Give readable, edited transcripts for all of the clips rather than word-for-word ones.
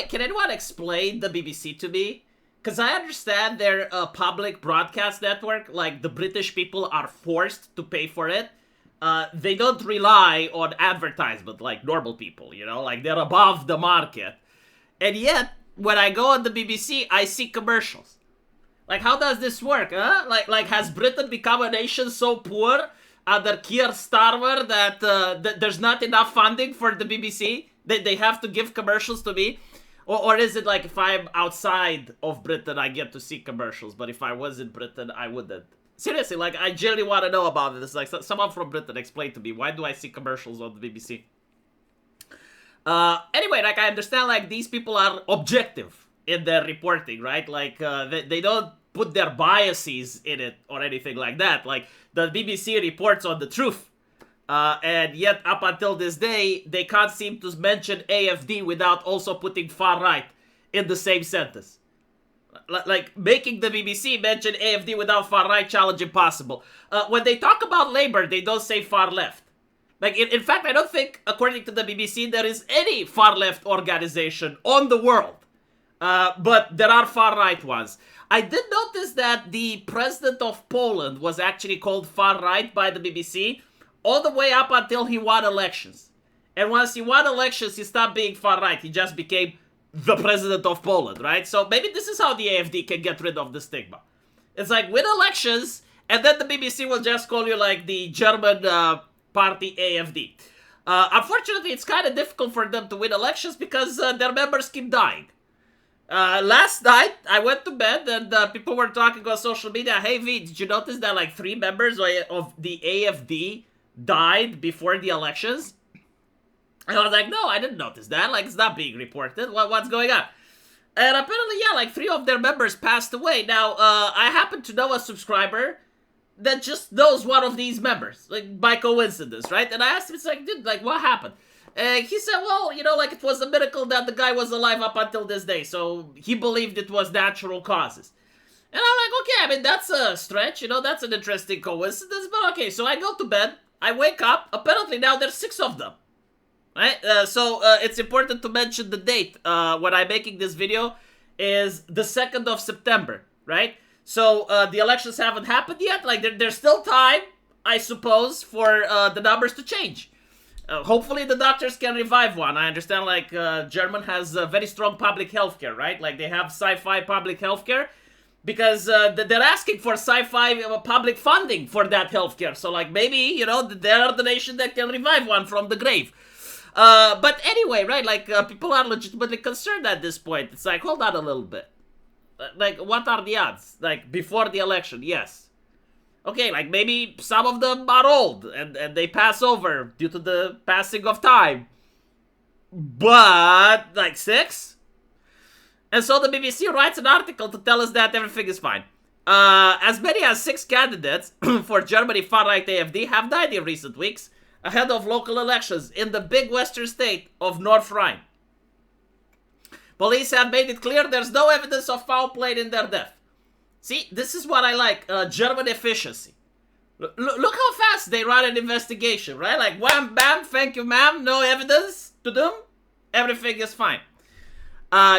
can anyone explain the BBC to me? Because I understand they're a public broadcast network, like the British people are forced to pay for it. They don't rely on advertisement like normal people, you know, like they're above the market. And yet, when I go on the BBC, I see commercials. Like, how does this work, huh? Like has Britain become a nation so poor under Keir Starmer that there's not enough funding for the BBC? They have to give commercials to me? Or is it like if I'm outside of Britain, I get to see commercials, but if I was in Britain, I wouldn't? Seriously, like, I genuinely want to know about this. Like, someone from Britain explain to me, why do I see commercials on the BBC? Anyway, like, I understand, like, these people are objective in their reporting, right? Like, they don't put their biases in it or anything like that. Like, the BBC reports on the truth. And yet, up until this day, they can't seem to mention AFD without also putting far right in the same sentence. Like, making the BBC mention AFD without far right, challenge impossible. When they talk about Labour, they don't say far left. Like, in fact, I don't think, according to the BBC, there is any far left organization on the world. But there are far right ones. I did notice that the president of Poland was actually called far right by the BBC all the way up until he won elections. And once he won elections, he stopped being far right. He just became the president of Poland, right? So maybe this is how the AFD can get rid of the stigma. It's like, win elections, and then the BBC will just call you like the German party AFD. Unfortunately, it's kind of difficult for them to win elections because their members keep dying. Last night, I went to bed and people were talking on social media, hey V, did you notice that like 3 members of the AFD died before the elections? And I was like, no, I didn't notice that. Like, it's not being reported. What's going on? And apparently, yeah, like 3 of their members passed away. Now, I happen to know a subscriber that just knows one of these members, like, by coincidence, right? And I asked him, it's like, dude, like, what happened? And he said, well, you know, like, it was a miracle that the guy was alive up until this day. So he believed it was natural causes. And I'm like, okay, I mean, that's a stretch, you know, that's an interesting coincidence. But okay, so I go to bed, I wake up, apparently now there's 6 of them. Right? So it's important to mention the date when I'm making this video is the 2nd of September, right? So the elections haven't happened yet. Like, there's still time, I suppose, for the numbers to change. Hopefully the doctors can revive one. I understand, like, German has very strong public healthcare, right? Like, they have sci-fi public healthcare because they're asking for sci-fi public funding for that healthcare. So, like, maybe, you know, they're the nation that can revive one from the grave. But anyway, right, like, people are legitimately concerned at this point. It's like, hold on a little bit. Like, what are the odds? Like, before the election, yes. Okay, like, maybe some of them are old, and they pass over due to the passing of time. But, like, 6? And so the BBC writes an article to tell us that everything is fine. As many as 6 candidates for Germany far-right AFD have died in recent weeks, ahead of local elections in the big western state of North Rhine. Police have made it clear there's no evidence of foul play in their death. See, this is what I like, German efficiency. Look how fast they run an investigation, right? Like, wham, bam, thank you, ma'am, no evidence to them, everything is fine.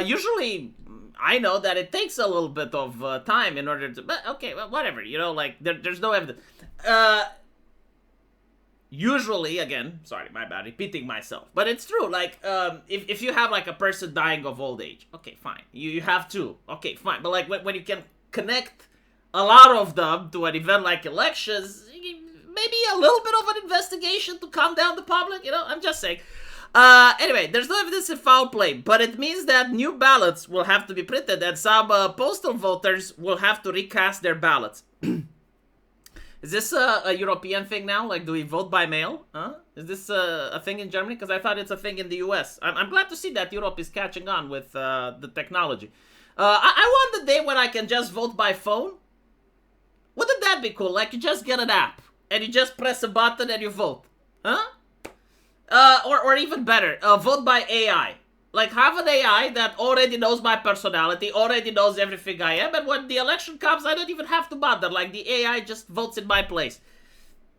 Usually, I know that it takes a little bit of time in order to, but okay, well, whatever, you know, like, there's no evidence. Usually, again, sorry, my bad, repeating myself, but it's true, like, if you have, like, a person dying of old age, okay, fine, you have 2, okay, fine, but, like, when you can connect a lot of them to an event like elections, maybe a little bit of an investigation to calm down the public, you know, I'm just saying. Anyway, there's no evidence of foul play, but it means that new ballots will have to be printed and some postal voters will have to recast their ballots. Is this a European thing now? Like, do we vote by mail? Huh? Is this a thing in Germany? Because I thought it's a thing in the US. I'm glad to see that Europe is catching on with the technology. I want the day when I can just vote by phone. Wouldn't that be cool? Like, you just get an app, and you just press a button and you vote. Huh? Or even better, vote by AI. Like, have an AI that already knows my personality, already knows everything I am, and when the election comes, I don't even have to bother. Like, the AI just votes in my place.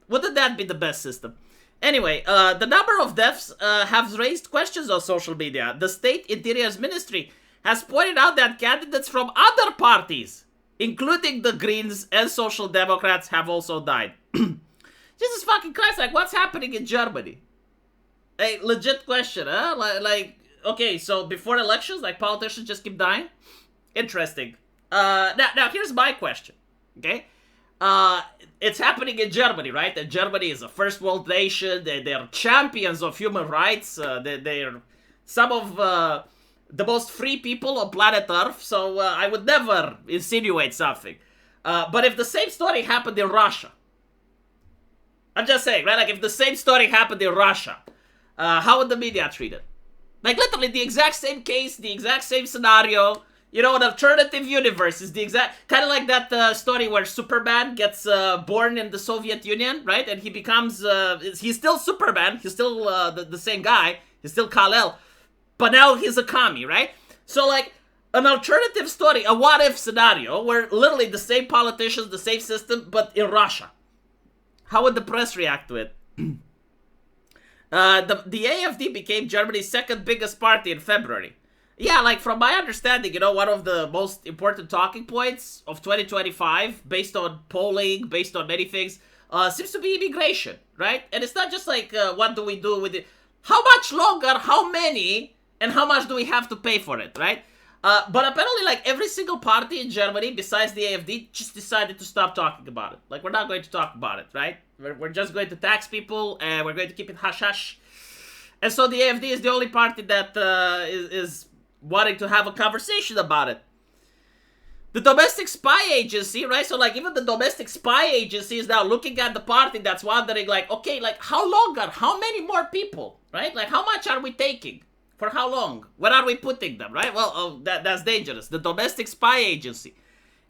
Wouldn't that be the best system? Anyway, the number of deaths have raised questions on social media. The state interior's ministry has pointed out that candidates from other parties, including the Greens and Social Democrats, have also died. Jesus fucking Christ, like, what's happening in Germany? A legit question, huh? Like, okay, so before elections, like, politicians just keep dying? Interesting. Now here's my question, okay? It's happening in Germany, right? And Germany is a first world nation. They're champions of human rights. They're some of the most free people on planet Earth. So I would never insinuate something. But if the same story happened in Russia, I'm just saying, right? Like, if the same story happened in Russia, how would the media treat it? Like, literally the exact same case, the exact same scenario. You know, an alternative universe is the exact... Kind of like that story where Superman gets born in the Soviet Union, right? And he becomes... he's still Superman. He's still the same guy. He's still Kal-El. But now he's a commie, right? So, like, an alternative story, a what-if scenario, where literally the same politicians, the same system, but in Russia. How would the press react to it? The AFD became Germany's second biggest party in February. Yeah, like, from my understanding, you know, one of the most important talking points of 2025, based on polling, based on many things, seems to be immigration, right? And it's not just like, what do we do with it? How much longer, how many, and how much do we have to pay for it, right? But apparently, like, every single party in Germany, besides the AFD, just decided to stop talking about it. Like, we're not going to talk about it, right? We're just going to tax people, and we're going to keep it hush-hush. And so the AFD is the only party that is wanting to have a conversation about it. The domestic spy agency, right? So, like, even the domestic spy agency is now looking at the party that's wondering, like, okay, like, how longer? How many more people, right? Like, how much are we taking? For how long? Where are we putting them, right? Well, that's dangerous. The domestic spy agency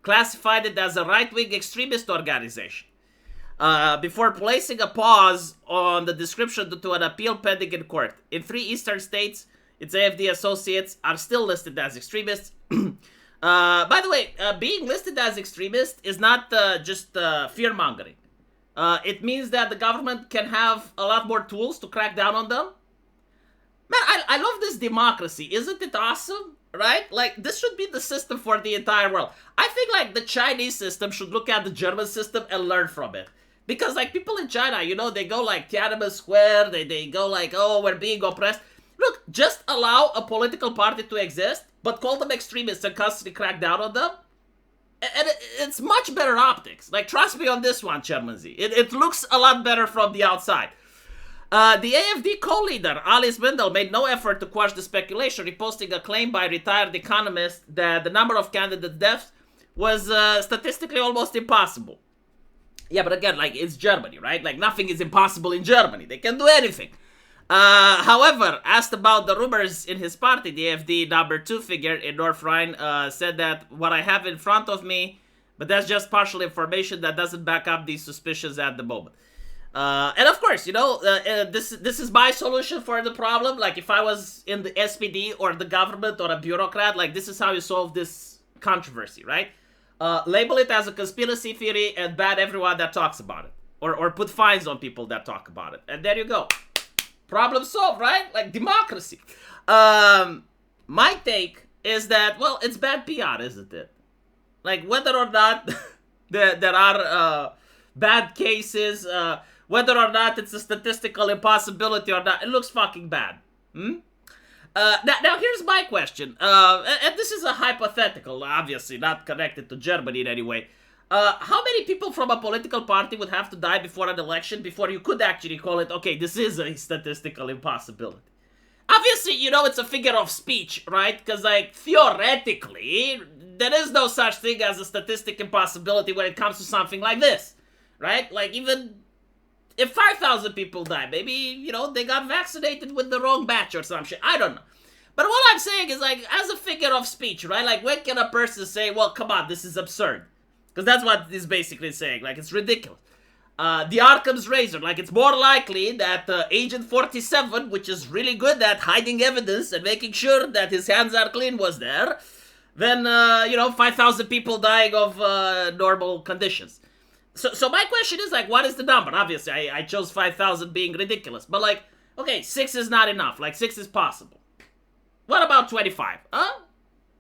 classified it as a right-wing extremist organization before placing a pause on the description due to an appeal pending in court. In 3 eastern states, its AFD associates are still listed as extremists. By the way, being listed as extremist is not just fear-mongering. It means that the government can have a lot more tools to crack down on them. Man, I love this democracy. Isn't it awesome? Right? Like, this should be the system for the entire world. I think, like, the Chinese system should look at the German system and learn from it. Because, like, people in China, you know, they go, like, Tiananmen Square. They go, like, oh, we're being oppressed. Look, just allow a political party to exist, but call them extremists and constantly crack down on them. And it's much better optics. Like, trust me on this one, Chairman Z. It looks a lot better from the outside. The AFD co-leader, Alice Wendel, made no effort to quash the speculation, reposting a claim by a retired economist that the number of candidate deaths was statistically almost impossible. Yeah, but again, like, it's Germany, right? Like, nothing is impossible in Germany. They can do anything. However, asked about the rumors in his party, the AFD number 2 figure in North Rhine said that what I have in front of me, but that's just partial information that doesn't back up these suspicions at the moment. And of course, you know, this is my solution for the problem. Like, if I was in the SPD or the government or a bureaucrat, like, this is how you solve this controversy, right? Label it as a conspiracy theory and ban everyone that talks about it. Or put fines on people that talk about it. And there you go. Problem solved, right? Like, democracy. My take is that, well, it's bad PR, isn't it? Like, whether or not there are bad cases, whether or not it's a statistical impossibility or not, it looks fucking bad. Now here's my question, and this is a hypothetical, obviously not connected to Germany in any way. How many people from a political party would have to die before an election before you could actually call it, okay, this is a statistical impossibility? Obviously, you know, it's a figure of speech, right? Because, like, theoretically, there is no such thing as a statistic impossibility when it comes to something like this, right? Like, even if 5,000 people die, maybe, you know, they got vaccinated with the wrong batch or some shit. I don't know. But what I'm saying is, like, as a figure of speech, right? Like, when can a person say, well, come on, this is absurd? Because that's what it's basically saying. Like, it's ridiculous. The Arkham's Razor. Like, it's more likely that Agent 47, which is really good at hiding evidence and making sure that his hands are clean, was there, than, you know, 5,000 people dying of normal conditions. So my question is, like, what is the number? Obviously, I chose 5,000 being ridiculous. But, like, okay, 6 is not enough. Like, 6 is possible. What about 25? Huh?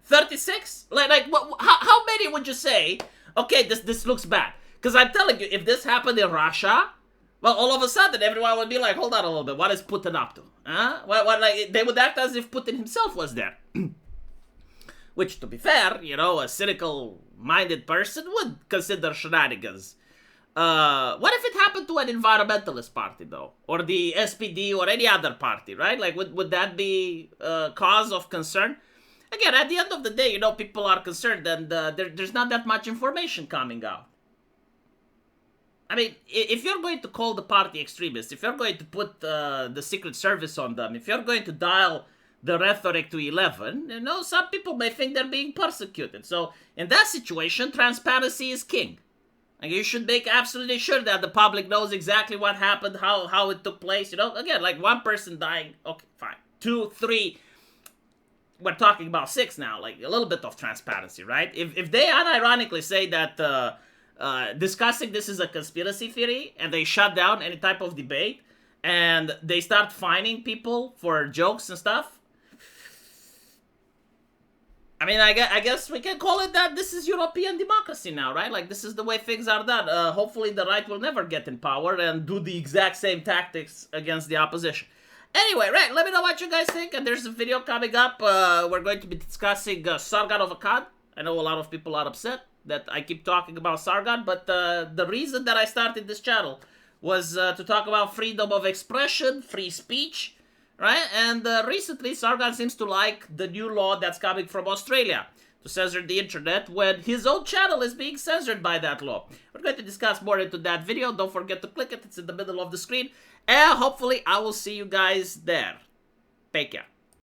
36? How many would you say, okay, this looks bad? Because I'm telling you, if this happened in Russia, well, all of a sudden, everyone would be like, hold on a little bit, what is Putin up to? Huh? Like, they would act as if Putin himself was there. Which, to be fair, you know, a cynical-minded person would consider shenanigans. What if it happened to an environmentalist party, though? Or the SPD or any other party, right? Like, would that be a cause of concern? Again, at the end of the day, you know, people are concerned and there's not that much information coming out. I mean, if you're going to call the party extremist, if you're going to put the Secret Service on them, if you're going to dial the rhetoric to 11, you know, some people may think they're being persecuted. So, in that situation, transparency is king. Like, you should make absolutely sure that the public knows exactly what happened, how it took place, you know? Again, like, one person dying, okay, fine. 2, 3, we're talking about 6 now, like, a little bit of transparency, right? If they unironically say that discussing this is a conspiracy theory, and they shut down any type of debate, and they start fining people for jokes and stuff, I mean, I guess we can call it that this is European democracy now, right? Like, this is the way things are done. Hopefully the right will never get in power and do the exact same tactics against the opposition. Anyway, right, let me know what you guys think, and there's a video coming up. We're going to be discussing Sargon of Akkad. I know a lot of people are upset that I keep talking about Sargon, but the reason that I started this channel was to talk about freedom of expression, free speech, right? And recently, Sargon seems to like the new law that's coming from Australia to censor the internet when his own channel is being censored by that law. We're going to discuss more into that video. Don't forget to click it. It's in the middle of the screen. And hopefully, I will see you guys there. Take care.